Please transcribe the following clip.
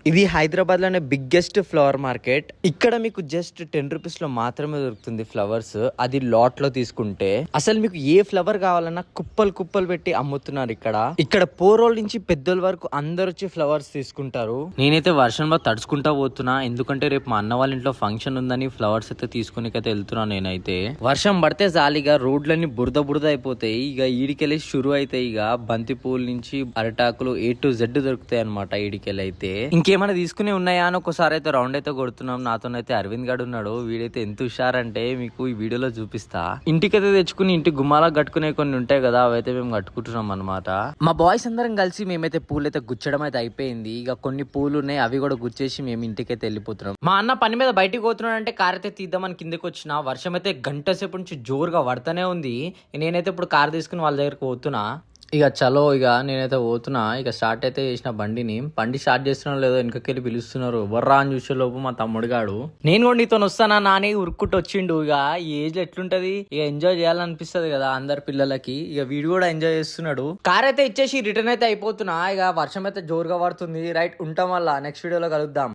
ఇది హైదరాబాద్ లోనే biggest flower market. ఇక్కడ మీకు జస్ట్ 10 రూపీస్ లో మాత్రమే దొరుకుతుంది ఫ్లవర్స్. అది లాట్ లో తీసుకుంటే అసలు మీకు ఏ ఫ్లవర్ కావాలన్నా కుప్పలు కుప్పలు పెట్టి అమ్ముతున్నారు. ఇక్కడ పోరోళ్ళ నుంచి పెద్దోళ్ళ వరకు అందరు వచ్చి ఫ్లవర్స్ తీసుకుంటారు. నేనైతే వర్షంలో తడుచుకుంటా పోతున్నా, ఎందుకంటే రేపు మా అన్న వాళ్ళ ఇంట్లో ఫంక్షన్ ఉందని ఫ్లవర్స్ అయితే తీసుకునికైతే వెళ్తున్నా. నేనైతే వర్షం పడితే జాలిగా రోడ్లన్నీ బురద బురద అయిపోతాయి. ఇక ఈడికెళ్ళి షురు అవుతాయి. ఇక బంతి పూల నుంచి అరటాకులు A to Z దొరుకుతాయి అనమాట. ఈడికెళ్ళి అయితే ఇంకేమైనా తీసుకునే ఉన్నాయా అని ఒకసారి అయితే రౌండ్ అయితే కొడుతున్నాం. నాతోనైతే అరవింద్ గడు ఉన్నాడు. వీడైతే ఎంత హుషారంటే మీకు ఈ వీడియోలో చూపిస్తా. ఇంటికైతే తెచ్చుకుని ఇంటి గుమ్మాలా కట్టుకునే కొన్ని ఉంటాయి కదా, అవైతే మేము కట్టుకుంటున్నాం అనమాట. మా బాయ్స్ అందరం కలిసి మేమైతే పూలు అయితే గుచ్చడం అయితే అయిపోయింది. ఇక కొన్ని పూలు ఉన్నాయి, అవి కూడా గుచ్చేసి మేము ఇంటికైతే వెళ్ళిపోతున్నాం. మా అన్న పని మీద బయటికి పోతున్నాడు అంటే కార్ అయితే తీద్దామని కిందకి వచ్చిన. వర్షం అయితే గంట సేపు నుంచి జోరుగా పడతానే ఉంది. నేనైతే ఇప్పుడు కార్ తీసుకుని వాళ్ళ దగ్గరకు పోతున్నా. ఇక చలో ఇక నేనైతే పోతున్నా. ఇక స్టార్ట్ అయితే చేసిన బండి స్టార్ట్ చేస్తున్నా లేదో వెనకకెళ్ళి పిలుస్తున్నారు. బొర్రా అని చూసే లోపు మా తమ్ముడు గాడు నేను కూడా నీతో వస్తానా నాని ఉరుక్కుంటూ వచ్చిండు. ఇక ఈ ఏజ్ లో ఎట్లుంటది, ఇక ఎంజాయ్ చేయాలనిపిస్తుంది కదా అందరి పిల్లలకి. ఇక వీడు కూడా ఎంజాయ్ చేస్తున్నాడు. కార్ అయితే ఇచ్చేసి రిటర్న్ అయితే అయిపోతున్నా. ఇక వర్షం అయితే జోరుగా పడుతుంది. రైట్ ఉంటాం, వల్ల నెక్స్ట్ వీడియోలో కలుద్దాం.